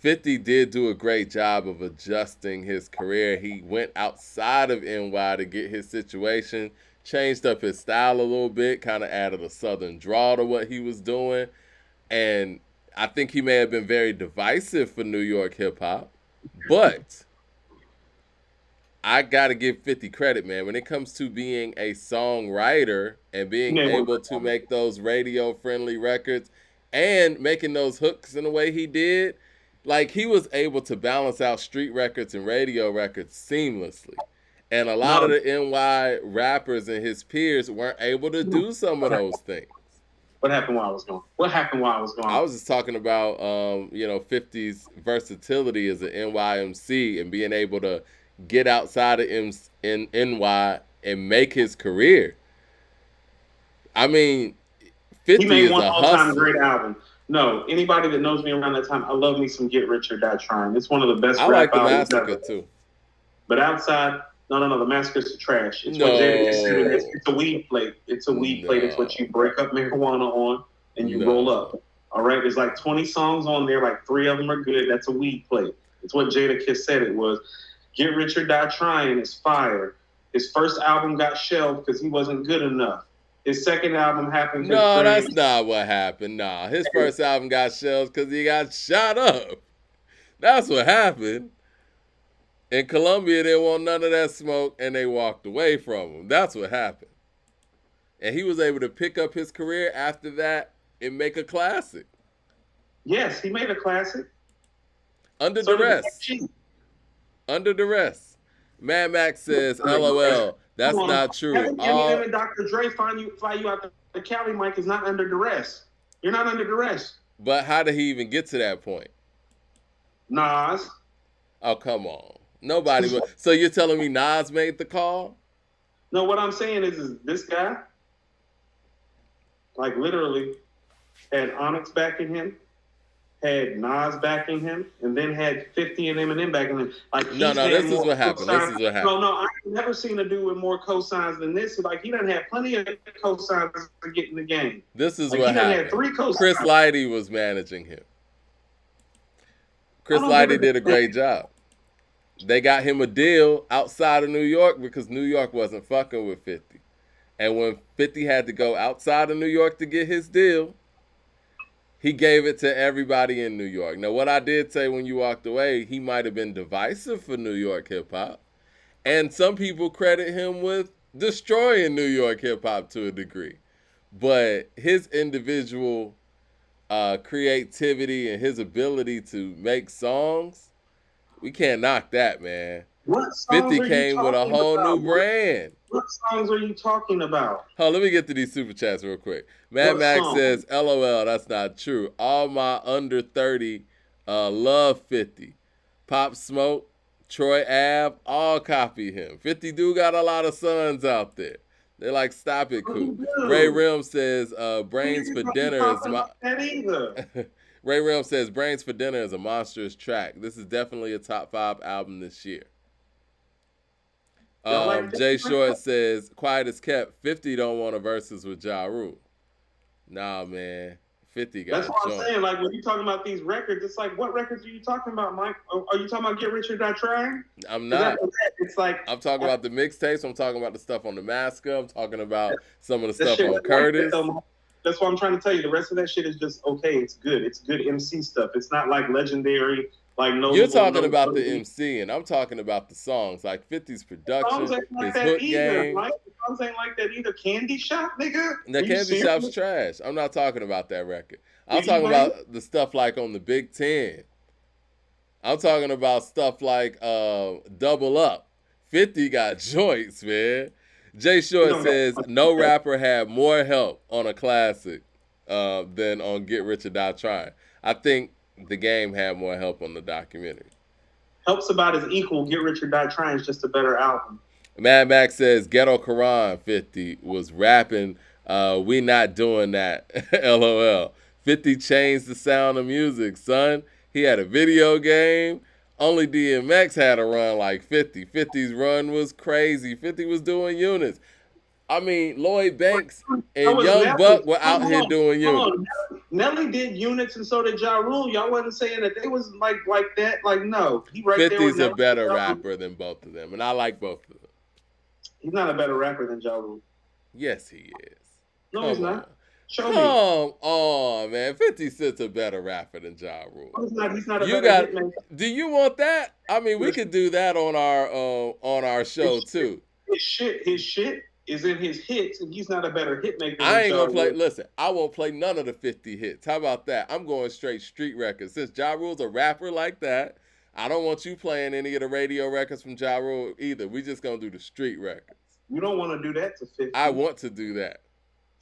50 did do a great job of adjusting his career. He went outside of NY to get his situation, changed up his style a little bit, kind of added a southern drawl to what he was doing. And I think he may have been very divisive for New York hip hop. But I got to give 50 credit, man. When it comes to being a songwriter and being able to make those radio friendly records and making those hooks in the way he did, like he was able to balance out street records and radio records seamlessly. And a lot of No, the NY rappers and his peers weren't able to do some of those things. what happened while I was gone? What happened while I was I gone? was just talking about, 50's versatility as an NYMC and being able to get outside of NY and make his career. I mean, He 50 made is one a all-time hustler. great album. No, anybody that knows me around that time, I love me some Get Rich or Die Trying. It's one of the best I rap like the albums Massacre ever. too. But outside, no, the Massacre's trash. It's what Jada just said. No, It's a weed plate. It's a weed plate. It's what no, you break up marijuana on and you roll no. up. All right, there's like 20 songs on there. Like 3 of them are good. That's a weed plate. It's what Jada Kiss said it was. Get Rich or Die Trying is fire. His first album got shelved because he wasn't good enough. His second album happened because No, Dre. that's not what happened. Nah, his first album got shelved because he got shot up. That's what happened. In Colombia, they want none of that smoke, and they walked away from him. That's what happened. And he was able to pick up his career after that and make a classic Yes, he made a classic. under So did duress. G. Under duress. Mad Max says, Under duress. "LOL, Come that's on. not true." Having Eminem All, and Dr. Dre fly you out the Cali mic is not under duress. You're not under duress. but how did he even get to that point? Nas. Oh, come on. Nobody. So you're telling me Nas made the call? No, what I'm saying is this guy, like literally, had Onyx backing him, had Nas backing him, and then had 50 and Eminem backing him. Like No, he's no. had This is more what happened. This cosigns. is what happened. No, I've never seen a dude with more cosigns than this. Like he done had plenty of cosigns to get in the game. This is Like what he done had happened. 3 cosigns. Chris Lighty was managing him. I Chris don't give a Lighty did a damn. great job. They got him a deal outside of New York because New York wasn't fucking with 50. And when 50 had to go outside of New York to get his deal, he gave it to everybody in New York. Now, what I did say when you walked away, he might have been divisive for New York hip hop. And some people credit him with destroying New York hip hop to a degree. But his individual creativity and his ability to make songs, we can't knock that, man. What songs 50 are you came with a talking whole about? new brand. What songs are you talking about? Hold on, let me get to these super chats real quick. Mad What Max song? says, LOL, that's not true. All my under 30 love 50. Pop Smoke, Troy Ave, all copy him. 50 do got a lot of sons out there. They're like, stop it, Coop. Ray Rim says, Brains for Dinner is my. That either. Ray Rim says, Brains for Dinner is a monstrous track. This is definitely a top 5 album this year. Y'all like Jay 50? Short says, quiet as kept, 50 don't want a versus with Ja Rule. Nah, man. 50 got That's what I'm joint. saying. Like when you're talking about these records, it's like, what records are you talking about, Mike? Are you talking about Get Rich or Die Trying? I'm 'Cause not. after that, it's like I'm talking about the mixtapes. I'm talking about the stuff on the Masker. I'm talking about some of the that stuff shit on was like Curtis. that, though. That's what I'm trying to tell you. The rest of that shit is just okay. It's good. It's good MC stuff. It's not like legendary, like no. You're talking about the MC, and I'm talking about the songs, like 50's production, songs ain't like his that hook either. game. Like songs ain't like that either. Candy Shop, nigga. The Are you Candy serious? Shop's trash. I'm not talking about that record. I'm Biggie talking Wayne? about the stuff like on the Big Ten. I'm talking about stuff like Double Up. 50 got joints, man. Jay Short says no rapper had more help on a classic than on Get Rich or Die Trying. I think the game had more help on the documentary. Helps About is equal. Get Rich or Die Trying is just a better album. Mad Max says Ghetto Quran 50 was rapping. We not doing that. LOL. 50 changed the sound of music, son. He had a video game. Only DMX had a run like 50. 50's run was crazy. 50 was doing units. I mean, Lloyd Banks That and was Young Nelly. Buck were Hold out here on, doing hold on. units. Nelly did units, and so did Ja Rule. Y'all wasn't saying that they was like that. Like, no, he right there with 50's a Nelly. better rapper than both of them, and I like both of them. He's not a better rapper than Ja Rule. Yes, he is. No, he's Come on. not. Show me. Come on, man. 50 Cent's a better rapper than Ja Rule. No, he's not. He's not a You better got hitmaker. do you want that? I mean, we could do that on our show too. His shit is in his hits, and he's not a better hitmaker I than ain't Ja gonna play. Rule. Listen, I won't play none of the 50 hits. How about that? I'm going straight street records. Since Ja Rule's a rapper like that, I don't want you playing any of the radio records from Ja Rule either. We just gonna do the street records. You don't want to do that to 50. I want to do that.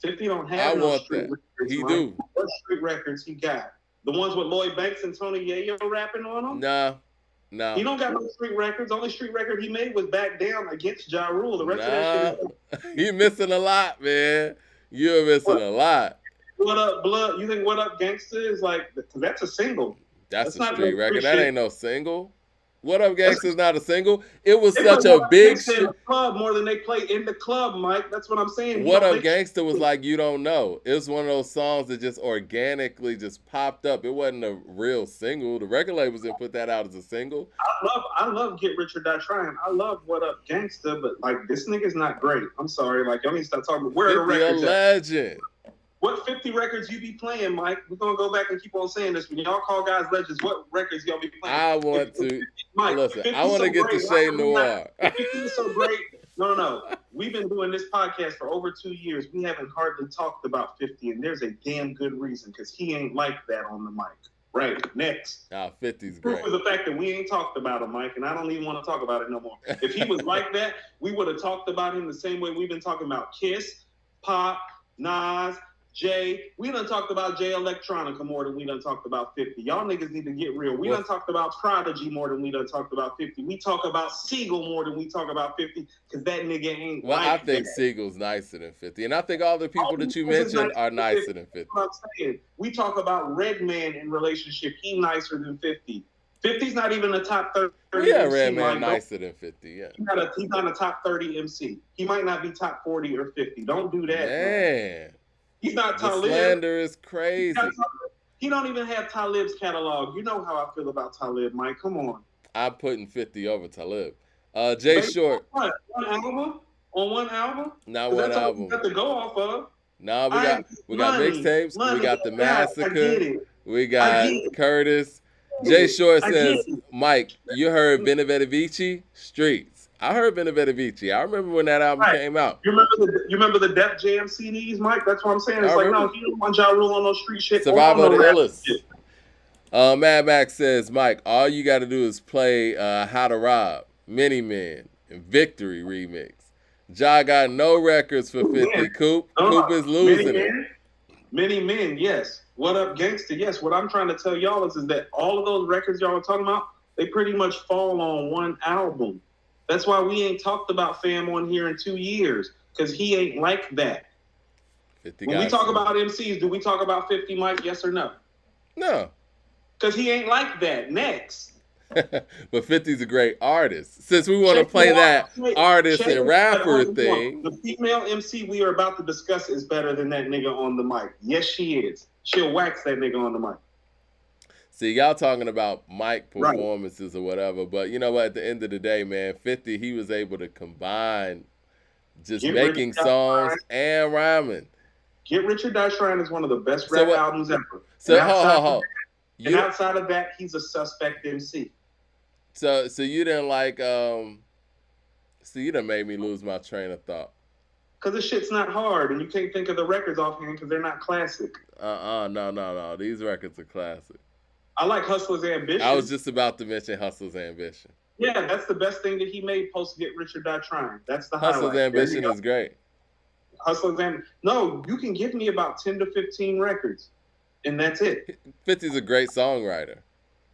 50 don't I have no want street that. records, He Mike. do. What street records he got? The ones with Lloyd Banks and Tony Yayo rapping on them? Nah, He nah, don't got no street records. The only street record he made was Back Down against Ja Rule. The rest of that shit is nah. You missing a lot, man. You're missing a lot. What Up Blood. You think What Up Gangsta is like, because that's a single. That's a not street no record. street That shit. ain't no single. What Up Gangsta's not a single. It was They such play a What Up big Gangsta in shit. the club more than they play in the club, Mike. That's what I'm saying. What Up Gangsta was like, you don't know. It was one of those songs that just organically just popped up. It wasn't a real single. The record labels didn't put that out as a single. I love Get Rich or Die Trying. I love What Up Gangsta, but like this nigga's not great. I'm sorry. Like y'all need to stop talking. Where are the 50 a records at? legend. What 50 records you be playing, Mike? We're gonna go back and keep on saying this. When y'all call guys legends, what records y'all be playing? I want to Mike, listen. 50 I want to so get the great. Shea Why Noir. 50 is so great. No. We've been doing this podcast for over 2 years. We haven't hardly talked about 50, and there's a damn good reason because he ain't like that on the mic. Right. Next. Nah, 50's Proof great. is the fact that we ain't talked about him, Mike, and I don't even want to talk about it no more. If he was like that, we would have talked about him the same way we've been talking about Kiss, Pop, Nas, Jay. We done talked about Jay Electronica more than we done talked about 50. Y'all niggas need to get real. We done talked about Prodigy more than we done talked about 50. We talk about Siegel more than we talk about 50 because that nigga ain't Well, I like think that. Siegel's nicer than 50. And I think all the people that you mentioned are nicer than 50. That's what I'm saying. We talk about Redman in relationship. He nicer than 50. 50's not even a top 30 Yeah, MC. Redman Mike. nicer than 50, yeah. He's not a top 30 MC. He might not be top 40 or 50. Don't do that. Man. He's not The Talib. slander is crazy. He don't even have Talib's catalog. You know how I feel about Talib, Mike. Come on. I'm putting 50 over Talib. Jay Short. What? One album? On one album? Not 'Cause one that's all album. we got to go off of. No, we got mixtapes. We got the I Massacre. get it. We got Curtis. Jay Short says, Mike, you heard Benevici? Streets. I heard Benevici. I remember when that album came out. You remember the Def Jam CDs, Mike? That's what I'm saying. It's like, no, he don't want Ja Rule on no street shit. Survival of the Illest. Mad Max says, Mike, all you got to do is play How to Rob, Mini Men, and Victory remix. Ja got no records for 50. Coop is losing it. Many Men, yes. What Up Gangsta, yes. What I'm trying to tell y'all is that all of those records y'all are talking about, they pretty much fall on one album. That's why we ain't talked about Fam on here in 2 years, because he ain't like that. When we talk about MCs, do we talk about 50, Mike? Yes or no? No. Because he ain't like that. Next. But 50's a great artist. Since we want to play that artist and rapper thing. The female MC we are about to discuss is better than that nigga on the mic. Yes, she is. She'll wax that nigga on the mic. See, y'all talking about mic performances or whatever, but you know what? At the end of the day, man, 50, he was able to combine just making songs and rhyming. Get Rich or Die Trying is one of the best rap albums ever. So, and outside of that, he's a suspect MC. So you didn't like, you done made me lose my train of thought. Because this shit's not hard, and you can't think of the records offhand because they're not classic. No. These records are classic. I like Hustler's Ambition. I was just about to mention Hustler's Ambition. Yeah, that's the best thing that he made post Get Rich or Die Trying. That's the Hustler's highlight. Ambition is great. Hustler's Ambition. No, you can give me about 10 to 15 records, and that's it. 50's a great songwriter.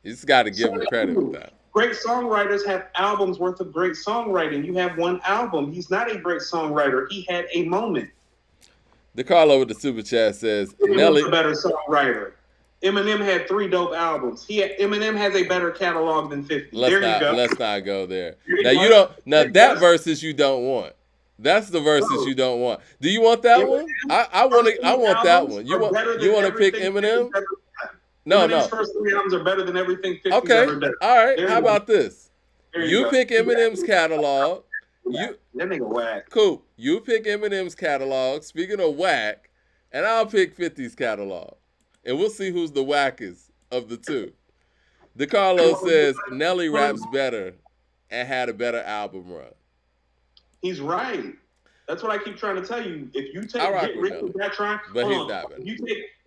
You just got to give him credit for that. Great songwriters have albums worth of great songwriting. You have one album. He's not a great songwriter. He had a moment. DeCarlo with the super chat says, Nelly a better songwriter. Eminem had 3 dope albums. Eminem has a better catalog than 50. Let's not go there. Now that versus you don't want. That's the verses Bro, you don't want. Do you want that one? I want first to. I three want that albums one. You are want better you than want to pick everything 50's Eminem? ever done. No, Eminem's no. first three albums are better than everything 50's Okay. ever done. All right. There How you go. about this? There you You go. pick Eminem's catalog. That You nigga whack. Coop. You pick Eminem's catalog. Speaking of whack, and I'll pick 50's catalog, and we'll see who's the wackest of the two. DeCarlo says Nelly raps better and had a better album run. He's right. That's what I keep trying to tell you. If you I take rock Get with Rich or Nelly, Die Trying, but hold he's on. not better.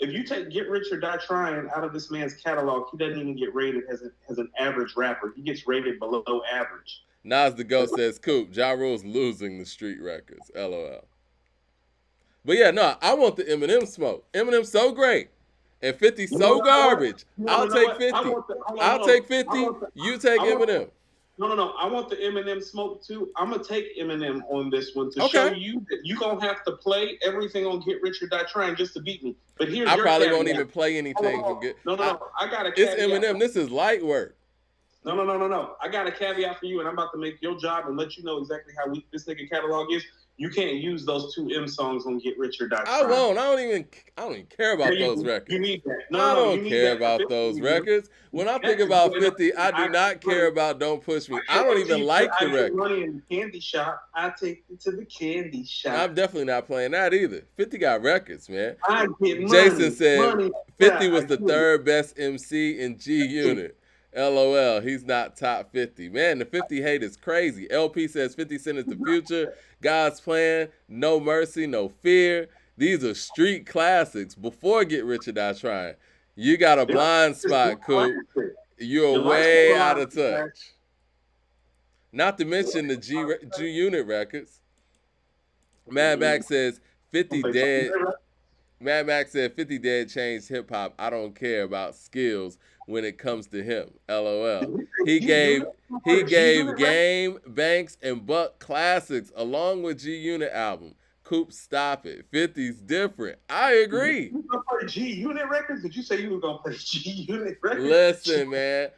If you take Get Rich or Die Trying out of this man's catalog, he doesn't even get rated as an average rapper. He gets rated below average. Nas the Ghost says Coop. Ja Rule's losing the street records. LOL. But yeah, no, I want the Eminem smoke. Eminem's so great. And 50 You know so what I want? garbage. You I'll want to know take what? 50. Hold on, I'll hold on. take 50. You take I want Eminem. No. I want the Eminem smoke too. I'm gonna take Eminem on this one to Okay. show you that you gonna have to play everything on Get Rich or Die Trying just to beat me. But here's I your probably caveat. won't even play anything from Get. No. I got a It's caveat. Eminem. This is light work. No. I got a caveat for you, and I'm about to make your job and let you know exactly how weak this nigga catalog is. You can't use those two M songs on Get Rich or Die I Trying. won't. I don't even care about those records. You need that. I don't you need care that about those records. When I think about 50, I do not care about Don't Push Me. I don't even like the I get record. money in the candy shop. I take you to the candy shop. I'm definitely not playing that either. 50 got records, man. I get money. Jason said money. 50 Yeah, was the third best MC in G Unit. LOL, he's not top 50. Man, the 50 hate is crazy. LP says 50 Cent is the future. God's Plan, No Mercy, No Fear. These are street classics before Get Rich or Die Trying. You got a blind spot, Coop. You're way out of touch. Not to mention the G Unit records. Mad Max says 50 dead. Mad Max said 50 dead changed hip hop. I don't care about skills when it comes to him. LOL. He gave Game, Banks, and Buck classics along with G Unit album. Coop, stop it. 50's different. I agree. You gonna play G Unit records? Did you say you were gonna play G Unit records? Listen, man.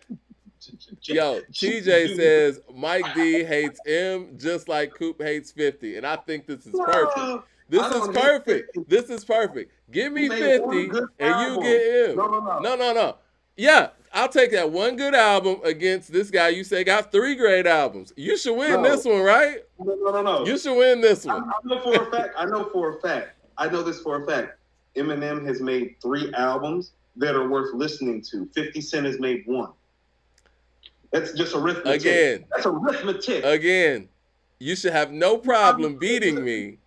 Yo, TJ says Mike D hates M just like Coop hates 50, and I think this is perfect. This is perfect. This is perfect. Give me 50 and you get M. No. Yeah, I'll take that one good album against this guy you say got 3 great albums. You should win this one, right? No. You should win this one. I know for a fact. I know this for a fact. Eminem has made 3 albums that are worth listening to. 50 Cent has made 1. That's just arithmetic. That's arithmetic. Again, you should have no problem beating me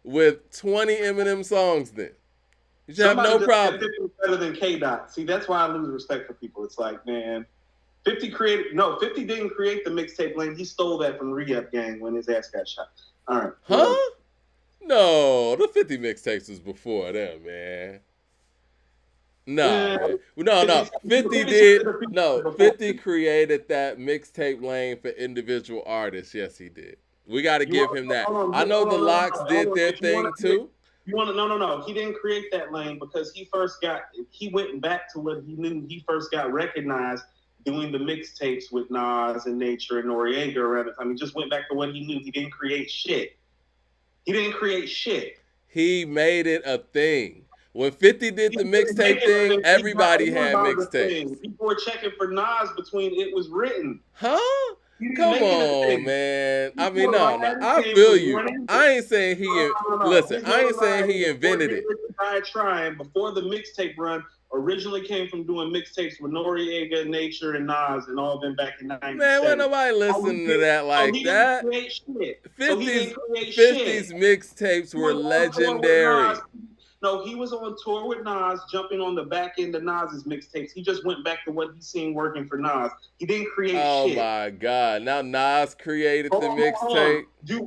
with 20 Eminem songs then. You should have no problem. 50 is better than K-Dot. See, that's why I lose respect for people. It's like, man, 50 didn't create the mixtape lane. He stole that from Re-Up Gang when his ass got shot. All right. Huh? No, the 50 mixtapes was before them, man. No. 50 did. No, 50 created that mixtape lane for individual artists. Yes, he did. We got to give him that. I know the Locks did their thing too. No. He didn't create that lane because he went back to what he knew. He first got recognized doing the mixtapes with Nas and Nature and Noriega around the time. He just went back to what he knew. He didn't create shit. He made it a thing. When 50 did the mixtape thing, everybody had mixtapes. People were checking for Nas between It Was Written. Huh? Come on, man. I mean, no. I feel you. I ain't saying listen, I ain't saying he invented it. Trying before the mixtape run originally came from doing mixtapes with Noriega, Nature, and Nas, and all of them back in '97. Man, when nobody listening to that like that? 50's mixtapes were legendary. No, he was on tour with Nas, jumping on the back end of Nas's mixtapes. He just went back to what he seen working for Nas. He didn't create shit. Oh my God! Now Nas created the mixtape.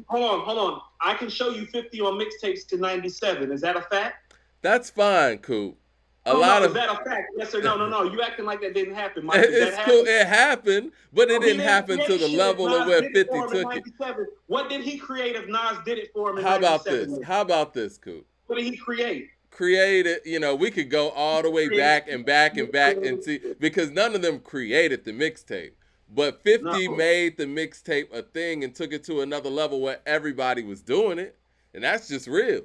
Hold on. I can show you 50 on mixtapes to '97. Is that a fact? That's fine, Coop. Is that a fact? Yes or no? No. You acting like that didn't happen, Mike. It's cool. It happened, but it didn't happen to the level of where 50 took it. What did he create if Nas did it for him in How '97? How about this, Coop? What did he create? Created, we could go all the way back and see, because none of them created the mixtape. But 50 No. made the mixtape a thing and took it to another level where everybody was doing it. And that's just real.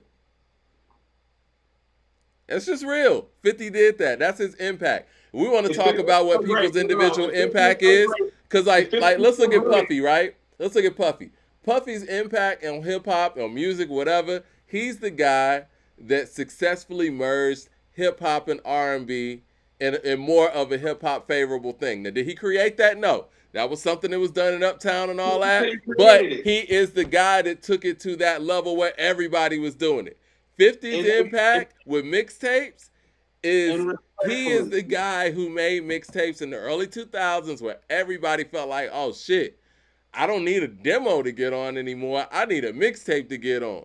It's just real. 50 did that. That's his impact. We want to If talk 50 about was what so great, people's no, individual if 50 was impact so is. great, Cause if 50 was let's look so at great, Puffy, right? Let's look at Puffy. Puffy's impact on hip hop, on music, whatever. He's the guy that successfully merged hip hop and R&B in more of a hip hop favorable thing. Now, did he create that? No. That was something that was done in Uptown and all that. he But created it. he is the guy that took it to that level where everybody was doing it. 50's And, impact with mixtapes is and he is respectfully, the guy who made mixtapes in the early 2000s where everybody felt like, oh shit, I don't need a demo to get on anymore. I need a mixtape to get on.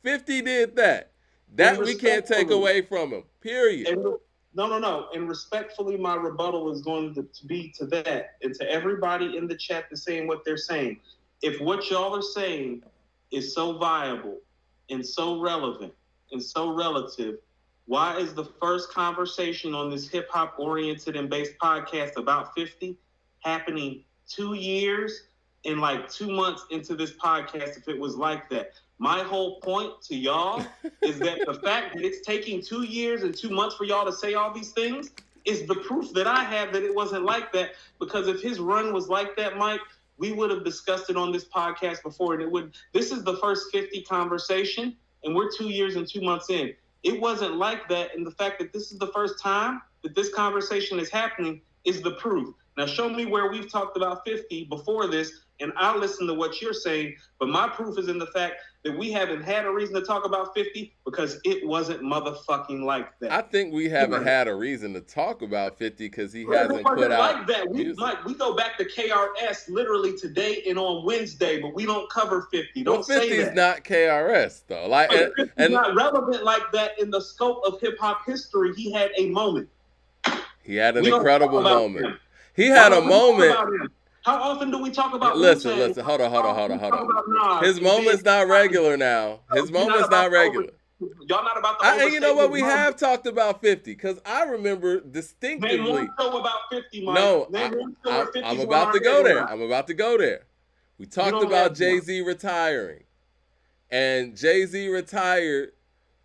50 did that. and That we can't take respectfully, away from him. Period. and no. And respectfully, my rebuttal is going to be to that and to everybody in the chat that's saying what they're saying. If what y'all are saying is so viable and so relevant and so relative, why is the first conversation on this hip hop oriented and based podcast about 50 happening 2 years and like 2 months into this podcast if it was like that? My whole point to y'all is that the fact that it's taking 2 years and 2 months for y'all to say all these things is the proof that I have that it wasn't like that. Because if his run was like that, Mike, we would have discussed it on this podcast before. And it would. This is the first 50 conversation, and we're 2 years and 2 months in. It wasn't like that, and the fact that this is the first time that this conversation is happening is the proof. Now, show me where we've talked about 50 before this, and I'll listen to what you're saying. But my proof is in the fact that we haven't had a reason to talk about 50 because it wasn't motherfucking like that. I think we haven't had a reason to talk about 50 because he It hasn't put wasn't out like that. We go back to KRS literally today and on Wednesday, but we don't cover 50. Don't well, say 50's that. not KRS though. Like, But 50's not relevant like that in the scope of hip hop history. He had a moment. he had an We don't incredible talk about moment. him. He Why had a don't we talk moment. about him? How often do we talk about Listen, Wu-Tang? listen. Hold on. How often do we talk about Nas His and moment's Big? not regular now. His You're moment's about not to regular. Y'all not about to And you know overstate what? his We moment. have talked about 50 because I remember Name distinctively. one show about 50, Mike. No, Name one show where 50's I'm on about our to go head or there. not. I'm about to go there. We talked don't about have Jay-Z retiring. And Jay-Z retired,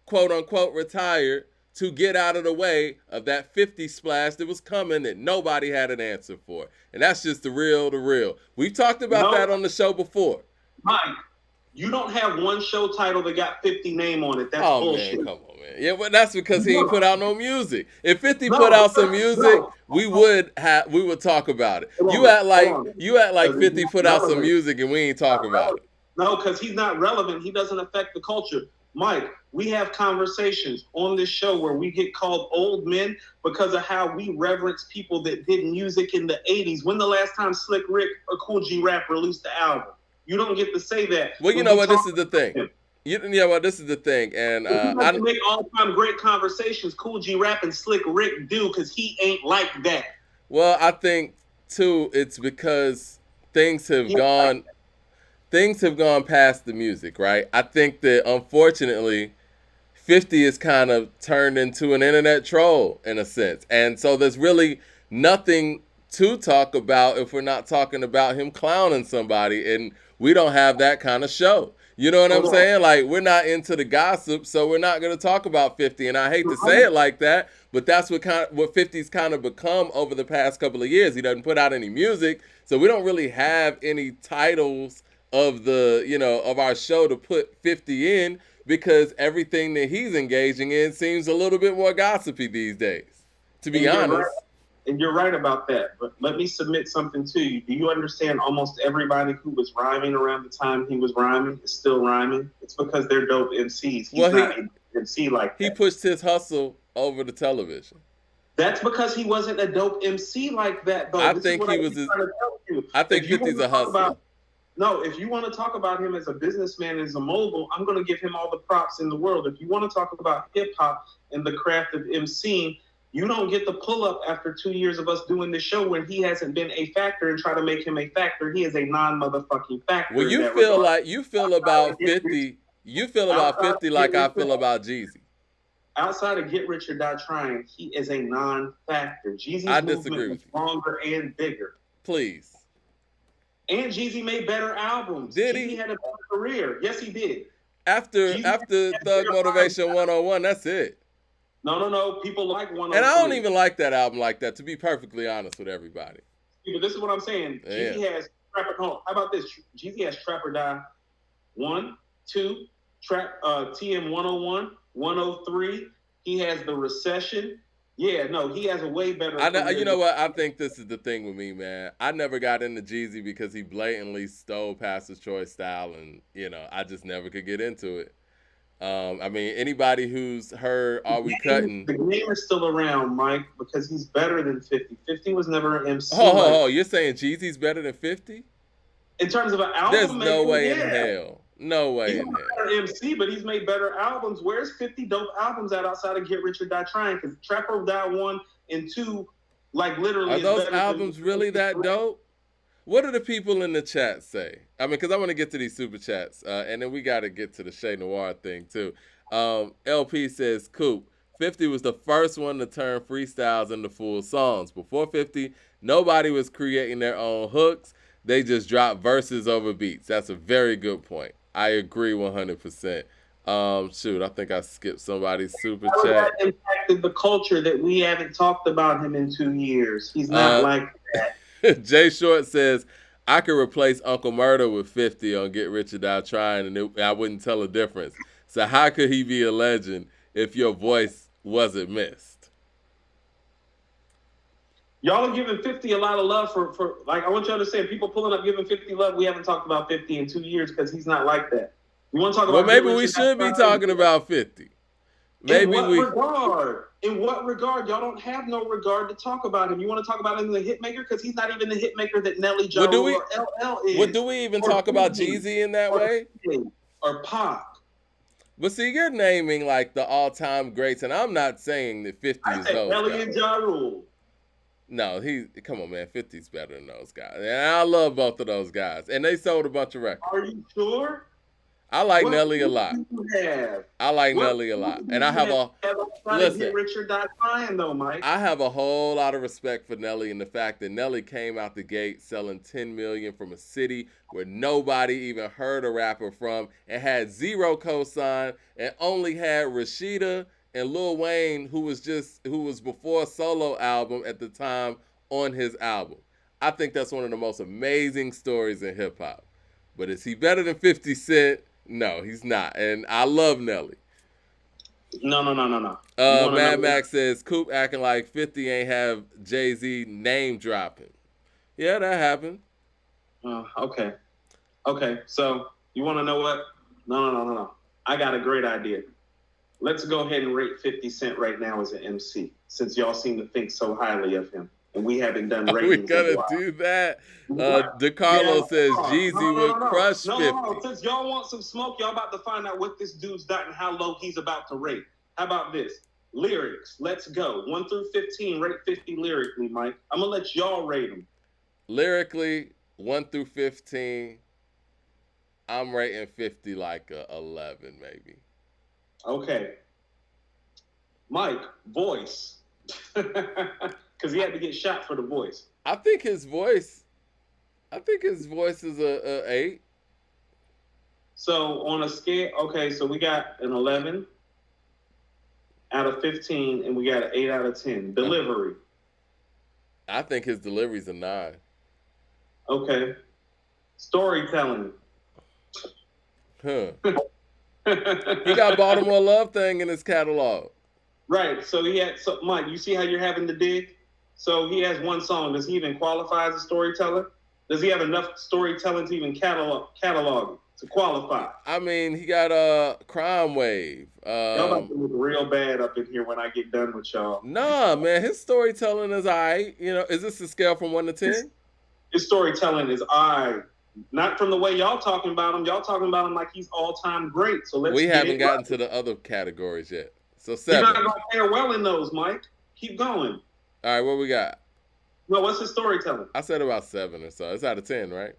quote unquote, retired to get out of the way of that 50 splash that was coming that nobody had an answer for. And that's just the real. We've talked about that on the show before. Mike, you don't have one show title that got 50 name on it. That's bullshit. Man, come on, man. Yeah, but that's because he ain't put out no music. If 50 No, put out some music, no. we would talk about it. Hold You on, act like hold on. 50 put out some Relevant. music and we ain't talking about it. No, because he's not relevant. He doesn't affect the culture. Mike, we have conversations on this show where we get called old men because of how we reverence people that did music in the 80s. When the last time Slick Rick or Cool G Rap released the album? You don't get to say that. Well, you know what? This is the thing. You know what? This is the thing. And I make all-time great conversations. Cool G Rap and Slick Rick do because he ain't like that. Well, I think too, it's because things have gone past the music, right? I think that unfortunately 50 is kind of turned into an internet troll in a sense. And so there's really nothing to talk about if we're not talking about him clowning somebody, and we don't have that kind of show. You know what I'm saying? Like, we're not into the gossip, so we're not going to talk about 50. And I hate to say it like that, but that's what 50's kind of become over the past couple of years. He doesn't put out any music, so we don't really have any titles of of our show to put 50 in, because everything that he's engaging in seems a little bit more gossipy these days, to be honest. And you're right about that, but let me submit something to you. Do you understand almost everybody who was rhyming around the time he was rhyming is still rhyming? It's because they're dope MCs. He's not an MC like that. He pushed his hustle over the television. That's because he wasn't a dope MC like that, though. I think he was. I think 50's a hustler. No, if you want to talk about him as a businessman, as a mogul, I'm going to give him all the props in the world. If you want to talk about hip-hop and the craft of emceeing, you don't get the pull-up after 2 years of us doing this show when he hasn't been a factor and try to make him a factor. He is a non-motherfucking factor. Well, you feel about 50. You feel about 50 like I feel about Jeezy. Outside of Get Rich or Die Trying, he is a non-factor. Jeezy's movement is longer and bigger. Please. And Jeezy made better albums. Did Jeezy he? had a better career. Yes, he did. After Jeezy after had Thug better Motivation albums. 101, that's it. No. People like And I don't 103. even like that album like that, to be perfectly honest with everybody. But this is what I'm saying. Yeah. Jeezy has Trapper. How about this? Jeezy has Trapper Die 1, 2, TM 101, 103. He has The Recession. Yeah, no, he has a way better career. You know what? I think this is the thing with me, man. I never got into Jeezy because he blatantly stole Pastor's Choice style, and I just never could get into it. I mean, anybody who's heard "Are We Cutting"? The game is still around, Mike, because he's better than 50. 50 was never an MC. Oh, you're saying Jeezy's better than 50? In terms of an album, there's no way in yeah. hell. No way he's in hell. Better MC, but he's made better albums. Where's 50 dope albums at outside of Get Rich or Die Trying? Because Trapper Die 1 and 2, like literally, are those albums really that dope? What do the people in the chat say? I mean, because I want to get to these super chats, and then we got to get to the Shay Noir thing too. LP says, Coop, 50 was the first one to turn freestyles into full songs. Before 50, nobody was creating their own hooks. They just dropped verses over beats. That's a very good point. I agree 100%. Shoot, I think I skipped somebody's super chat. That impacted the culture that we haven't talked about him in 2 years. He's not like that. Jay Short says, I could replace Uncle Murder with 50 on Get Rich or Die Trying, and I wouldn't tell a difference. So how could he be a legend if your voice wasn't missed? Y'all are giving 50 a lot of love for like, I want y'all to say, people pulling up giving 50 love. We haven't talked about 50 in 2 years because he's not like that. You want to talk about? Well, maybe we should be talking about 50. Maybe regard? In what regard? Y'all don't have no regard to talk about him. You want to talk about him as a hit maker because he's not even the hit maker that Nelly, Ja Rule, or LL is. Well, do we even talk about Jeezy in that way? Or Pac? But see, you're naming like the all-time greats, and I'm not saying that 50 is those Nelly guys. and Ja Rule. No, come on, man. 50's better than those guys. And I love both of those guys. And they sold a bunch of records. Are you sure? I like Nelly a lot. I like Nelly a lot. And I have listen, Richard Die Trying though, Mike. I have a whole lot of respect for Nelly and the fact that Nelly came out the gate selling 10 million from a city where nobody even heard a rapper from and had zero cosign and only had Rashida and Lil Wayne, who was before a solo album at the time, on his album. I think that's one of the most amazing stories in hip hop. But is he better than 50 Cent? No, he's not. And I love Nelly. No. Mad Max says, Coop acting like 50 ain't have Jay-Z name dropping. Yeah, that happened. Okay. So you want to know what? No. I got a great idea. Let's go ahead and rate 50 Cent right now as an MC, since y'all seem to think so highly of him. And we haven't done ratings. Are we gonna do that? DeCarlo says Jeezy would crush 50. No. Since y'all want some smoke, y'all about to find out what this dude's done and how low he's about to rate. How about this? Lyrics. Let's go. 1 through 15. Rate 50 lyrically, Mike. I'm gonna let y'all rate them. Lyrically, 1 through 15. I'm rating 50 like a 11, maybe. Okay. Mike, voice. Because he had to get shot for the voice. I think his voice is a 8. So on a scale, okay, so we got an 11 out of 15, and we got an 8 out of 10. Delivery. I think his delivery's a 9. Okay. Storytelling. Huh. He got Baltimore Love Thing in his catalog. Right. So Mike, you see how you're having to dig? So he has one song. Does he even qualify as a storyteller? Does he have enough storytelling to even catalog it, to qualify? I mean, he got Crime Wave. Y'all about to look real bad up in here when I get done with y'all. Nah, man, his storytelling is alright. Is this a scale from 1 to 10? His storytelling is alright. Not from the way y'all talking about him. Y'all talking about him like he's all-time great. So we haven't gotten to the other categories yet. So 7. You're not going to fare well in those, Mike. Keep going. All right, what we got? No, what's his storytelling? I said about 7 or so. It's out of 10, right?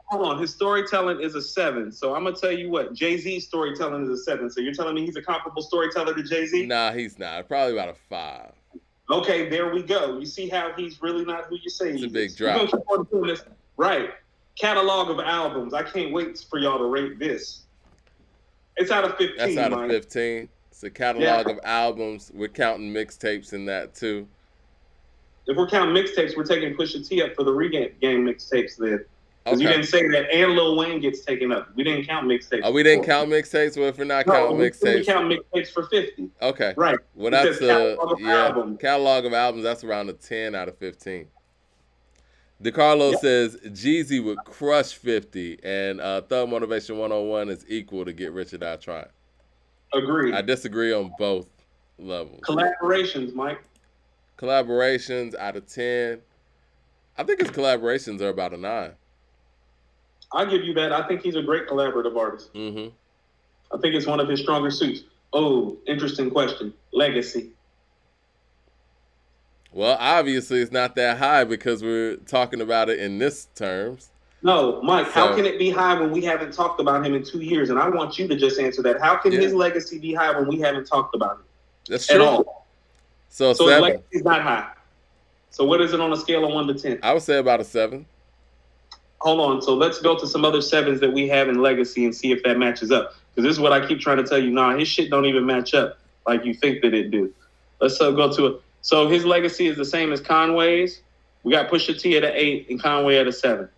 Hold on. His storytelling is a 7. So I'm going to tell you what. Jay-Z's storytelling is a 7. So you're telling me he's a comparable storyteller to Jay-Z? Nah, he's not. Probably about a 5. Okay, there we go. You see how he's really not who you say he is. It's a big drop. Right. catalog of albums. I can't wait for y'all to rate this. It's out of 15. That's out of Mike. 15. It's a catalog of albums. We're counting mixtapes in that too. If we're counting mixtapes, we're taking Pusha T up for the regame mixtapes then. Because Okay. you didn't say that, and Lil Wayne gets taken up. We didn't count mixtapes. Oh, we didn't count mixtapes? Well, if we're not counting mixtapes. We count mixtapes for 50. Okay. Right. Well, that's albums. Catalog of albums, that's around a 10 out of 15. DeCarlo says Jeezy would crush 50, and Thug Motivation 101 is equal to Get Rich or Die Trying. Agreed. I disagree on both levels. Collaborations, Mike. Collaborations out of 10. I think his collaborations are about a 9. I'll give you that. I think he's a great collaborative artist. Mm-hmm. I think it's one of his stronger suits. Oh, interesting question. Legacy. Well, obviously it's not that high because we're talking about it in this terms. No, Mike, how can it be high when we haven't talked about him in 2 years? And I want you to just answer that. How can his legacy be high when we haven't talked about him? That's true. At all? So 7. His legacy is not high. So what is it on a scale of 1 to 10? I would say about a 7. Hold on. So let's go to some other 7s that we have in legacy and see if that matches up. Because this is what I keep trying to tell you. Nah, his shit don't even match up like you think that it do. Let's go to it. So his legacy is the same as Conway's. We got Pusha T at an 8 and Conway at a 7.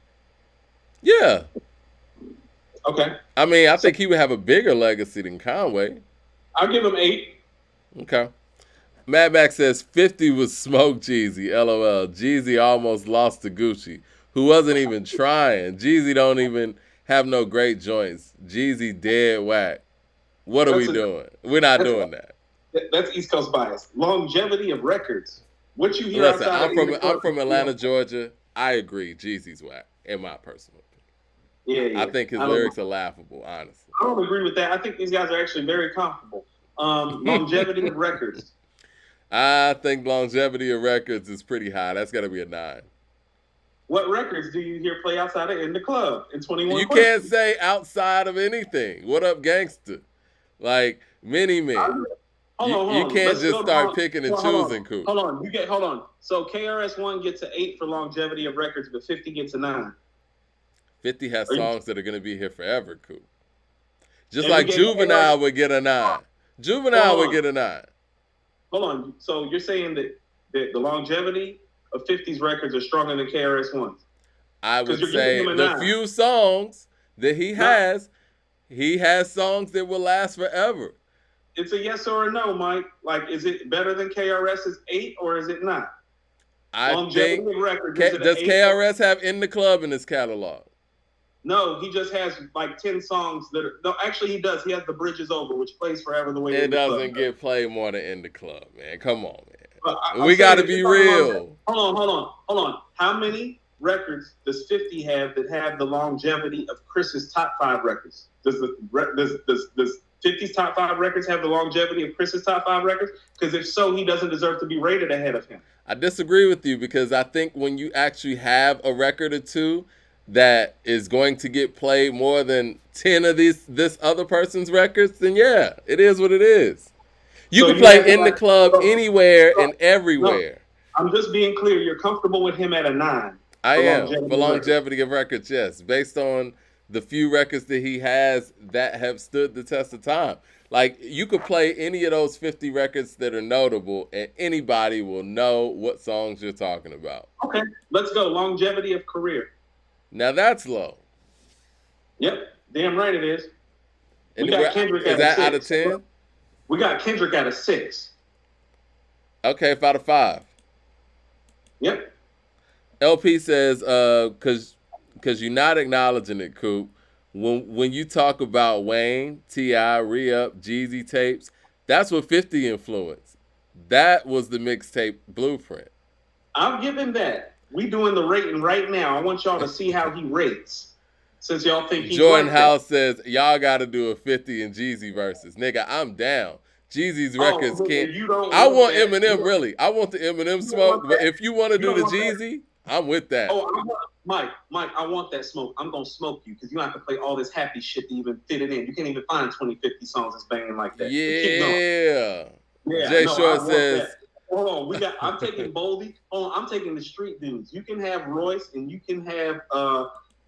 Yeah. Okay. I mean, I think he would have a bigger legacy than Conway. I'll give him 8. Okay. Madback says 50 was Smoke Jeezy. LOL. Jeezy almost lost to Gucci, who wasn't even trying. Jeezy don't even have no great joints. Jeezy dead whack. What are we doing? We're not doing that. That's East Coast bias. Longevity of records. What you hear Listen, outside I'm from Atlanta, Georgia. I agree. Jeezy's whack, in my personal opinion. Yeah. I think his lyrics are laughable, honestly. I don't agree with that. I think these guys are actually very comfortable. Longevity of records. I think longevity of records is pretty high. That's got to be a 9. What records do you hear play outside of In the Club in 21? You can't say outside of anything. What up, gangster? Like Mini Men. Hold on. You can't just start picking and choosing, Coop. Hold on. So KRS-One gets an 8 for longevity of records, but 50 gets a 9. 50 has songs that are going to be here forever, Coop. Just like Juvenile would get a 9. Juvenile would get a 9. Hold on. So you're saying that the longevity of 50's records are stronger than KRS-One's? I would say the few songs that he has songs that will last forever. It's a yes or a no, Mike. Like, is it better than KRS's 8 or is it not? I think. Does KRS have In the Club in his catalog? No, he just has like 10 songs that are. No, actually, he does. He has The Bridge Is Over, which plays forever the way it doesn't get played more than In the Club, man. Come on, man. I we got to be real. Hold on. How many records does 50 have that have the longevity of Chris's top 5 records? Does 50's top 5 records have the longevity of Chris's top 5 records? Because if so, he doesn't deserve to be rated ahead of him. I disagree with you because I think when you actually have a record or two that is going to get played more than 10 of this other person's records, then yeah, it is what it is. You can play In the Club anywhere and everywhere. No, I'm just being clear. You're comfortable with him at a 9. I am. For longevity of records, yes. Based on the few records that he has that have stood the test of time. Like, you could play any of those 50 records that are notable, and anybody will know what songs you're talking about. Okay, let's go. Longevity of career. Now, that's low. Yep, damn right it is. We got Kendrick is that out of 10? We got Kendrick out of 6. Okay, out of 5. Yep. LP says, because you're not acknowledging it, Coop. When you talk about Wayne, T.I., Re-Up, Jeezy tapes, that's what 50 influenced. That was the mixtape blueprint. I'll give him that. We doing the rating right now. I want y'all to see how he rates. Since y'all think he's Jordan House says, y'all got to do a 50 and Jeezy versus. Nigga, I'm down. Jeezy's records can't. I want Eminem, really. I want the Eminem smoke. But if you want to do the Jeezy, I'm with that. Mike, I want that smoke. I'm going to smoke you because you have to play all this happy shit to even fit it in. You can't even find 20, 50 songs that's banging like that. Yeah. Jay Short says. Hold on. I'm taking Boldy. Hold on. I'm taking the street dudes. You can have Royce and you can have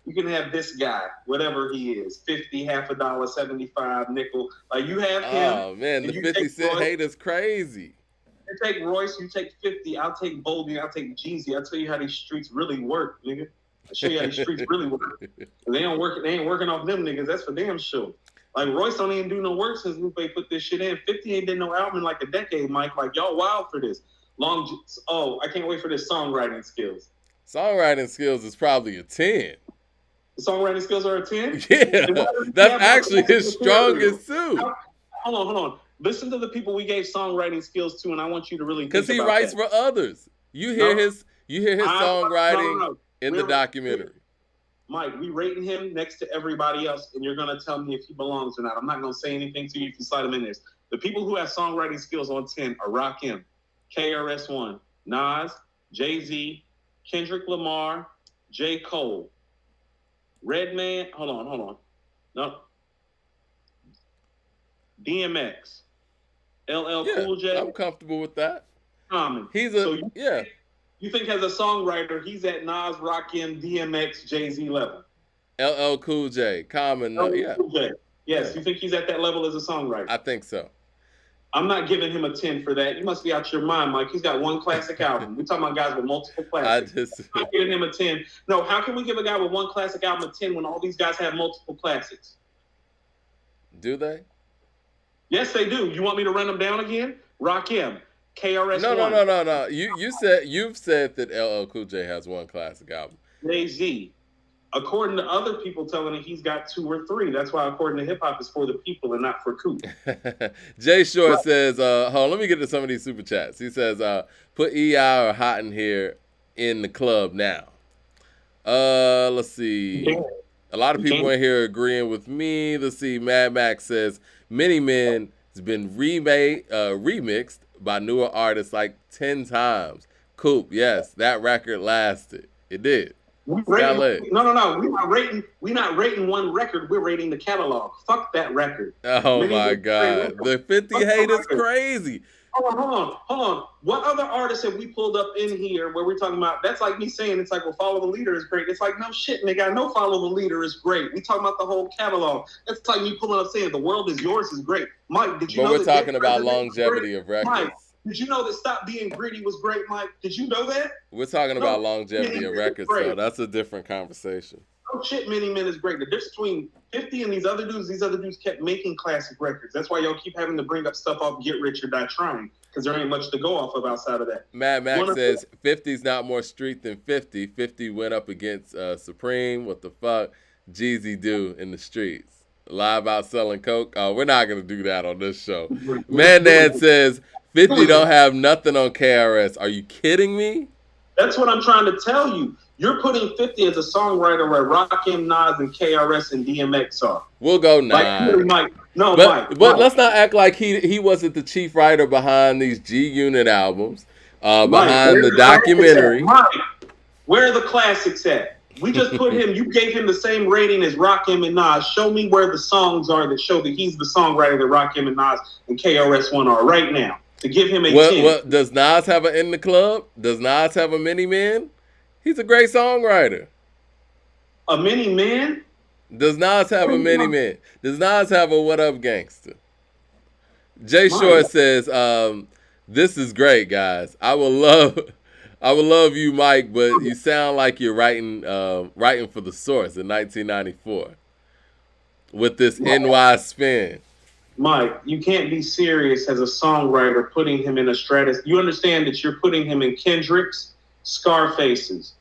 You can have this guy, whatever he is, 50, half a dollar, 75, nickel. Like you have him, Oh man, the and you 50 take Cent Royce. hate is crazy. You take Royce, you take 50. I'll take Boldy, I'll take Jeezy. I'll tell you how these streets really work, nigga. I'll show you how these streets really work. They don't work. They ain't working off them niggas. That's for damn sure. Like Royce don't even do no work since Lupe put this shit in. 50 ain't did no album in like a decade, Mike. Like y'all wild for this. I can't wait for this songwriting skills. Songwriting skills is probably a 10. The songwriting skills are a 10? Yeah, that's actually his strongest suit. Hold on. Listen to the people we gave songwriting skills to, and I want you to really think about that. Because he writes for others. You hear his songwriting in the documentary. Mike, we rating him next to everybody else, and you're going to tell me if he belongs or not. I'm not going to say anything to you if you slide him in this. The people who have songwriting skills on 10 are Rakim, KRS-One, Nas, Jay-Z, Kendrick Lamar, J. Cole, Redman. Hold on. No. DMX, LL Cool J. I'm comfortable with that. Common. You think as a songwriter, he's at Nas, Rakim, DMX, Jay-Z level? LL Cool J, Common, yeah. Cool J. Yes, you think he's at that level as a songwriter? I think so. I'm not giving him a 10 for that. You must be out your mind, Mike. He's got one classic album. We're talking about guys with multiple classics. I'm not giving him a 10. No, how can we give a guy with one classic album a 10 when all these guys have multiple classics? Do they? Yes, they do. You want me to run them down again? Rakim, KRS-One. No. You've said that LL Cool J has one classic album. Jay-Z. According to other people telling it, he's got 2 or 3. That's why, according to hip hop, it's for the people and not for Coop. Jay Short says, hold on, let me get to some of these super chats. He says, put EI or Hot in here in the club now. Let's see. A lot of people in here agreeing with me. Let's see. Mad Max says, Many Men has been remixed by newer artists like 10 times. Coop, yes, that record lasted. It did. No. We're not rating one record. We're rating the catalog. Fuck that record. Oh my God. The 50 hate is crazy. Hold on. What other artists have we pulled up in here where we're talking about? That's like me saying it's like, well, Follow the Leader is great. It's like, no shit, nigga. I know Follow the Leader is great. We talking about the whole catalog. That's like me pulling up saying The World Is Yours is great. Mike, did you know? But we're talking about longevity of records. Mike, did you know that Stop Being Greedy was great, Mike? Did you know that? We're talking about longevity of records, so that's a different conversation. Oh shit, Many Men is great. The difference between 50 and these other dudes kept making classic records. That's why y'all keep having to bring up stuff off Get Rich or Die Trying, because there ain't much to go off of outside of that. Mad Max says 50's not more street than 50. 50 went up against Supreme. What the fuck Jeezy do in the streets? Live out selling coke? Oh, we're not going to do that on this show. Mandan says 50 don't have nothing on KRS. Are you kidding me? That's what I'm trying to tell you. You're putting 50 as a songwriter where Rakim, Nas, and KRS and DMX are. We'll go 9. Mike. But let's not act like he wasn't the chief writer behind these G Unit albums, behind the documentary. Mike, where are the classics at? We just put him, you gave him the same rating as Rakim and Nas. Show me where the songs are that show that he's the songwriter that Rakim and Nas and KRS-One are right now. To give him a 10. What, does Nas have an In the Club? Does Nas have a Many Men? He's a great songwriter. A Many Man? Does Nas have a Many Men? Does Nas have a What Up Gangster? Jay Short says, this is great, guys. I would love you, Mike, but you sound like you're writing for the Source in 1994 with this NY spin. Mike, you can't be serious as a songwriter putting him in a stratus. You understand that you're putting him in Kendrick's, Scarface's,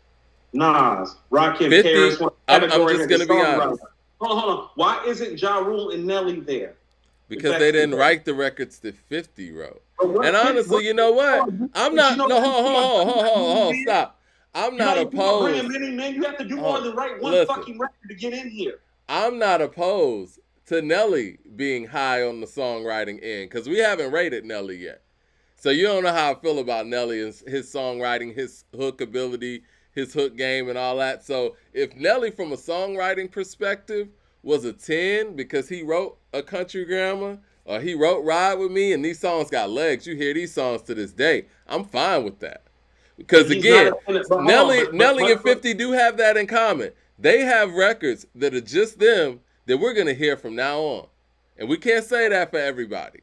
Nas, Rakim, KRS-One. I'm just going to be honest. Hold on. Why isn't Ja Rule and Nelly there? Because they didn't write the records that 50 wrote. And honestly, you know what? I'm not. Hold, stop. I'm not opposed. You have to do more than write one fucking record to get in here. I'm not opposed to Nelly being high on the songwriting end because we haven't rated Nelly yet. So you don't know how I feel about Nelly and his songwriting, his hook ability, his hook game, and all that. So if Nelly, from a songwriting perspective, was a 10 because he wrote A Country Grammar or he wrote Ride With Me and these songs got legs, you hear these songs to this day, I'm fine with that. Because again, Hold on, Nelly and 50 do have that in common. They have records that are just them that we're gonna hear from now on, and we can't say that for everybody.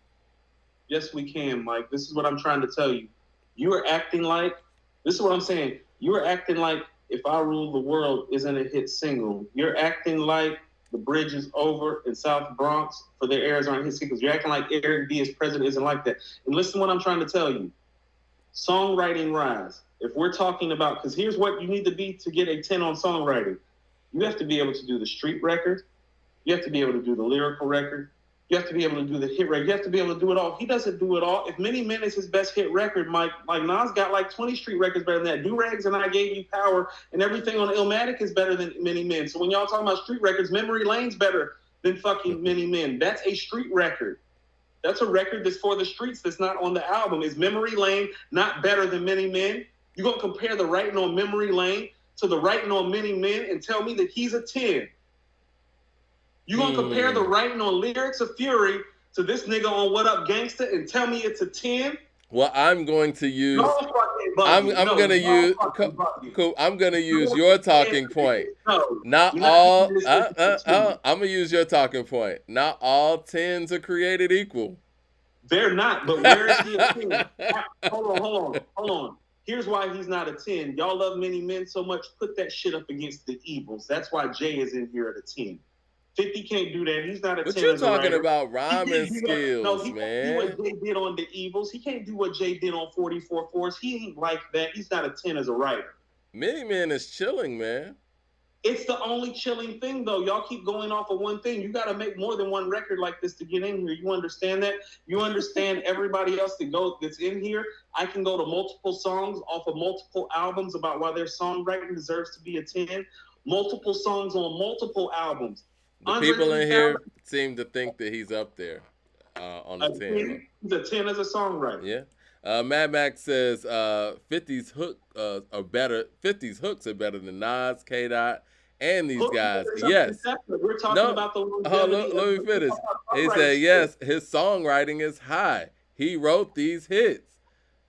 Yes, we can, Mike. This is what I'm trying to tell you. You are acting like, this is what I'm saying. You are acting like If I Rule the World isn't a hit single. You're acting like The Bridge is Over in South Bronx for their airs aren't hit singles. You're acting like Eric B as president isn't like that. And listen to what I'm trying to tell you. Songwriting rise. If we're talking about, because here's what you need to be to get a 10 on songwriting. You have to be able to do the street record. You have to be able to do the lyrical record. You have to be able to do the hit record. You have to be able to do it all. He doesn't do it all. If Many Men is his best hit record, Mike, like Nas got like 20 street records better than that. Do-Rags and I Gave You Power and everything on Illmatic is better than Many Men. So when y'all talking about street records, Memory Lane's better than fucking Many Men. That's a street record. That's a record that's for the streets that's not on the album. Is Memory Lane not better than Many Men? You gonna compare the writing on Memory Lane to the writing on Many Men and tell me that he's a 10? You gonna compare the writing on Lyrics of Fury to this nigga on What Up Gangsta and tell me it's a 10? Well, I'm going to use. I'm gonna use your talking point. Not all. I'm gonna use your talking point. Not all 10s are created equal. They're not. But where is he a 10? Hold on. Here's why he's not a 10. Y'all love Many Men so much. Put that shit up against the Evils. That's why Jay is in here at a 10. 50 can't do that. He's not a 10. But you're talking about rhyming skills, he man. can't do what Jay did on the Evils. He can't do what Jay did on 44 Force. He ain't like that. He's not a 10 as a writer. Many Men is chilling, man. It's the only chilling thing, though. Y'all keep going off of one thing. You got to make more than one record like this to get in here. You understand that? You understand everybody else that's in here? I can go to multiple songs off of multiple albums about why their songwriting deserves to be a 10. Multiple songs on multiple albums. The people in here seem to think that he's up there on the 10. He's a 10 as a songwriter. Yeah. Mad Max says 50's hooks are better. 50's hooks are better than Nas, K-Dot, and these guys. Yes. We're talking about the let me finish. He said yes. His songwriting is high. He wrote these hits.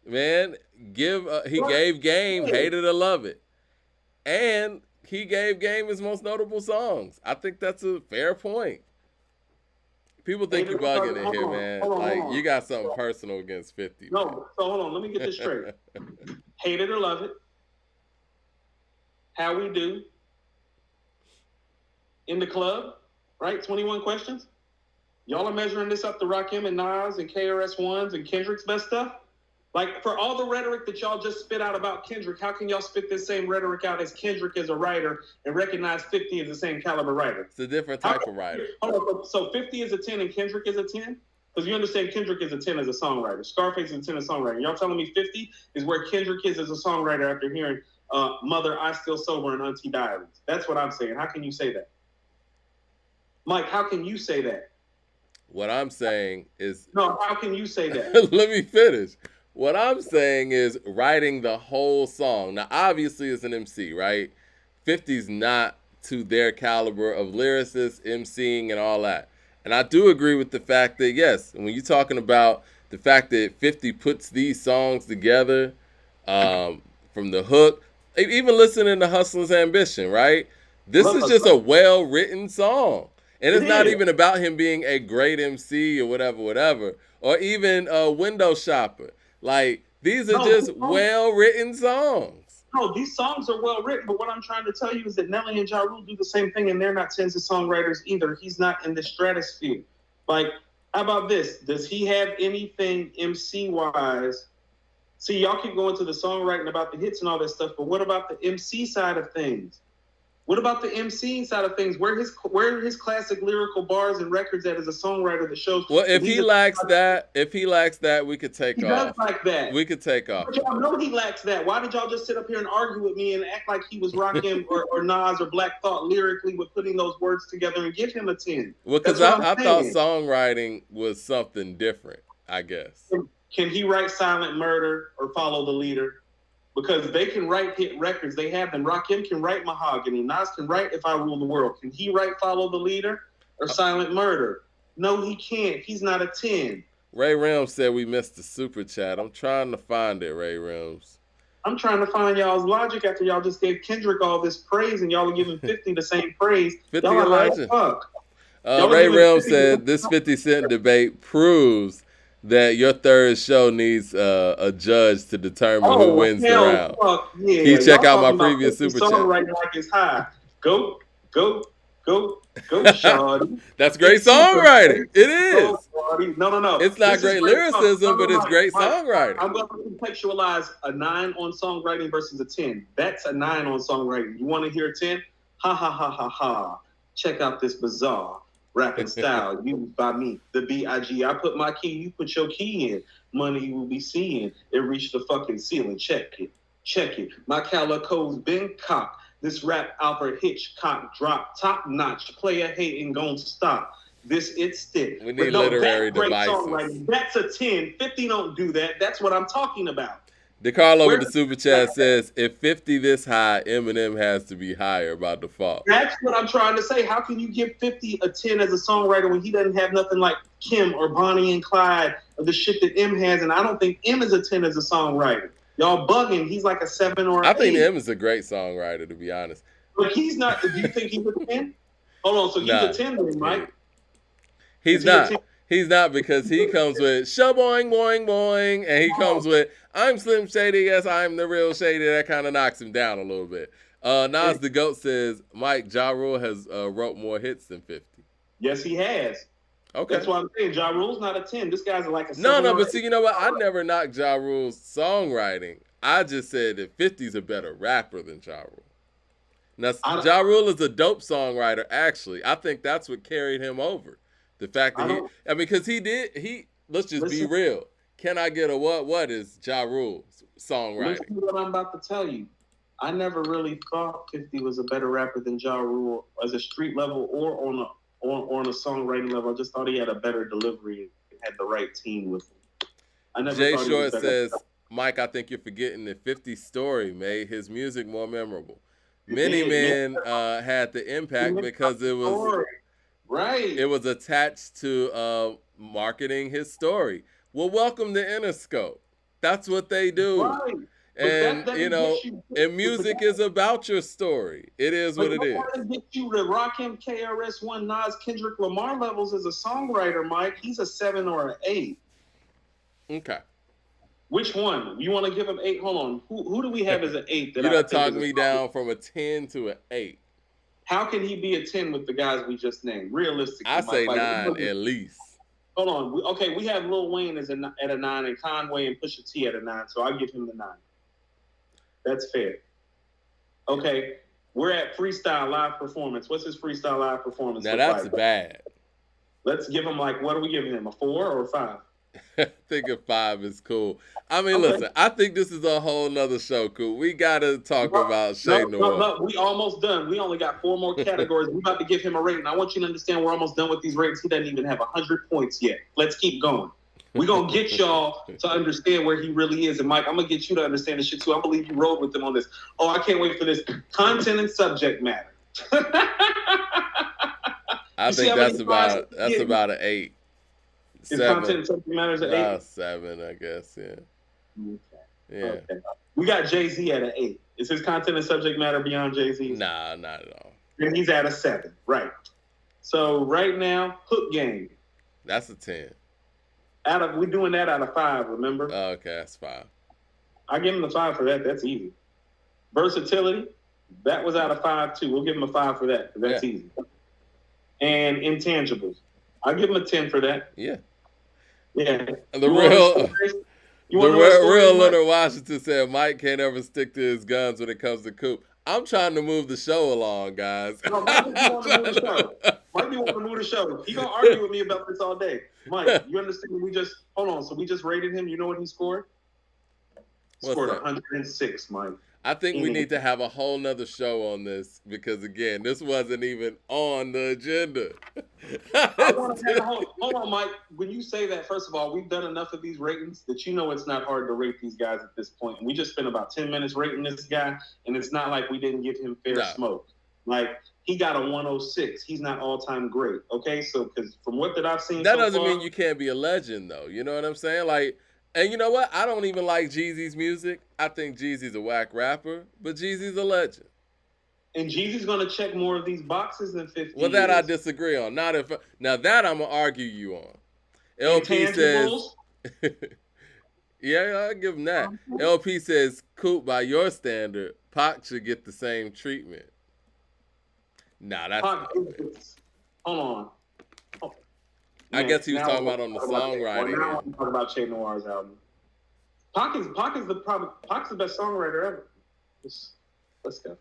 Man, he gave Game Hate It or Love It, and he gave Game his most notable songs. I think that's a fair point. People think you're bugging in here, man. You got something personal against 50. No, so hold on. Let me get this straight. Hate It or Love It. How We Do. In the Club. Right? 21 Questions. Y'all are measuring this up to Rakim and Nas and KRS-Ones and Kendrick's best stuff? Like, for all the rhetoric that y'all just spit out about Kendrick, how can y'all spit this same rhetoric out as Kendrick as a writer and recognize 50 as the same caliber writer? It's a different type of writer. So 50 is a 10 and Kendrick is a 10? Because you understand Kendrick is a 10 as a songwriter. Scarface is a 10 as a songwriter. Y'all telling me 50 is where Kendrick is as a songwriter after hearing Mother, I Still Sober, and Auntie Diaries. That's what I'm saying. How can you say that? Mike, how can you say that? What I'm saying is... No, how can you say that? Let me finish. What I'm saying is writing the whole song. Now, obviously, as an MC, right? 50's not to their caliber of lyricists, emceeing, and all that. And I do agree with the fact that, yes, when you're talking about the fact that 50 puts these songs together from the hook, even listening to Hustler's Ambition, right? This is just a well-written song. And it's not even about him being a great MC or whatever, or even a window shopper. Like, these are just well-written songs. No, these songs are well-written, but what I'm trying to tell you is that Nelly and Ja Rule do the same thing, and they're not tens of songwriters either. He's not in the stratosphere. Like, how about this? Does he have anything MC-wise? See, y'all keep going to the songwriting about the hits and all that stuff, but what about the MC side of things? What about the emceeing side of things? Where are his classic lyrical bars and records at as a songwriter that shows? Well, if he lacks that, we could take off. He does like that. We could take off. But y'all know he lacks that. Why did y'all just sit up here and argue with me and act like he was Rakim or Nas or Black Thought lyrically with putting those words together and give him a 10? Well, because I thought songwriting was something different, I guess. Can he write Silent Murder or Follow the Leader? Because they can write hit records. They have them. Rakim can write Mahogany. Nas can write If I Rule the World. Can he write Follow the Leader or Silent Murder? No, he can't. He's not a 10. Ray Rims said we missed the super chat. I'm trying to find it, Ray Rims. I'm trying to find y'all's logic after y'all just gave Kendrick all this praise and y'all are giving 50 the same praise. 50 Y'all a are high as legend. fuck. Y'all are Ray giving Realm 50. said this 50 Cent debate proves that your third show needs a judge to determine who Oh, wins the hell round. fuck Can you yeah. check Y'all out my talking about previous 50 super chat? songwriting like it's high. Go, go, go, shawty. That's great It's super songwriting. great. It Go, is. shawty. No, no, no. It's not This is great great song. No, lyricism, no, but it's Mike. great Mike, songwriting. I'm going to contextualize a 9 on songwriting versus a 10. That's a 9 on songwriting. You want to hear a 10? Ha, ha, ha, ha, ha. Check out this bizarre rapping style used by me, the B.I.G. I put my key, you put your key in. Money you will be seeing. It reached the fucking ceiling. Check it. Check it. My calico's been cocked. This rap Alfred Hitchcock drop. Top notch. Player hating gon' stop. This it's stick. We But need no, literary that's great devices. songwriting. That's a 10. 50 don't do that. That's what I'm talking about. DeCarlo with Where the super chat says, if 50 this high, Eminem has to be higher by default. That's what I'm trying to say. How can you give 50 a 10 as a songwriter when he doesn't have nothing like Kim or Bonnie and Clyde or the shit that M has? And I don't think M is a 10 as a songwriter. Y'all bugging. He's like a 7 or I an think 8. M is a great songwriter, to be honest. But he's not. Do you think he's a 10? Hold on. So he's Nah, a 10 then, Mike. he's Is he a not. 10? He's not, because he comes with shaboing boing boing, and he comes with I'm Slim Shady, yes I'm the real Shady. That kind of knocks him down a little bit. Nas the Goat says Mike Ja Rule has wrote more hits than 50. Yes, he has. Okay. That's why I'm saying Ja Rule's not a 10. This guy's like a 7 No, or but an see, 8. you know what? I never knocked Ja Rule's songwriting. I just said that 50's a better rapper than Ja Rule. Now, Ja Rule is a dope songwriter, actually. I think that's what carried him over. The fact that because let's just be real. Can I get a what is Ja Rule's songwriting? Listen to what I'm about to tell you. I never really thought 50 was a better rapper than Ja Rule as a street level or on a songwriting level. I just thought he had a better delivery and had the right team with him. I never Jay thought he was Short better. says, Mike, I think you're forgetting that 50's story made his music more memorable. Many men had the impact because it was right. It was attached to marketing his story. Well, welcome to Interscope. That's what they do. Right. And and music is about your story. It is what it is. But that get you to Rakim, KRS-One, Nas, Kendrick Lamar levels as a songwriter, Mike. He's a 7 or an 8. Okay. Which one? You want to give him 8? Hold on. Who do we have as an 8? You done talked me down from a 10 to an 8. How can he be a 10 with the guys we just named? Realistically, I say Mike, 9 at least. Hold on. We have Lil Wayne at a 9 and Conway and Pusha T at a 9, so I'll give him the 9. That's fair. Okay, we're at freestyle live performance. What's his freestyle live performance? Now that's bad. Let's give him what are we giving him? A 4 or a 5? I think a 5 is cool. I mean, listen, I think this is a whole nother show, Coop. We gotta talk about Shay Noir. No, we almost done. We only got 4 more categories. We're about to give him a rating. I want you to understand we're almost done with these ratings. He doesn't even have 100 points yet. Let's keep going. We're going to get y'all to understand where he really is. And, Mike, I'm going to get you to understand this shit, too. I believe you rode with him on this. Oh, I can't wait for this. Content and subject matter. I think that's about an 8. His content and subject matter is an 8? 7, I guess, yeah. Okay. Yeah. Okay. We got Jay-Z at an 8. Is his content and subject matter beyond Jay-Z? Nah, not at all. And he's at a 7. Right. So, right now, hook game. That's a 10. We're doing that out of 5, remember? Okay, that's 5. I give him the 5 for that. That's easy. Versatility, that was out of 5 too. We'll give him a 5 for that because that's easy. And intangibles, I'll give him a 10 for that. Yeah. Yeah. The real Leonard Washington said Mike can't ever stick to his guns when it comes to Coop. I'm trying to move the show along, guys. No, Mike be wanting to move the show. Mike be wanting to move the show. He gonna argue with me about this all day. Mike, you understand? Hold on. So we just rated him. You know what he scored? Scored 106, Mike. I think we need to have a whole nother show on this because, again, this wasn't even on the agenda. Hold on, Mike. When you say that, first of all, we've done enough of these ratings that you know it's not hard to rate these guys at this point. And we just spent about 10 minutes rating this guy, and it's not like we didn't give him fair smoke. Like, he got a 106. He's not all-time great, okay? So, because from what that I've seen that doesn't mean you can't be a legend, though. You know what I'm saying? Like, And you know what? I don't even like Jeezy's music. I think Jeezy's a whack rapper, but Jeezy's a legend. And Jeezy's gonna check more of these boxes in 50 Well, that I years. disagree on. Not if now that I'm gonna argue you on. LP says, Intangibles. yeah, I'll give him that. LP says, Coop, by your standard, Pac should get the same treatment. Nah, that's Pac, not fair. hold on. Oh, I man, guess he was now talking we'll about on the talk about- songwriting Now I end. want to talk about Che Noir's album. Pac's the best songwriter ever. Let's go.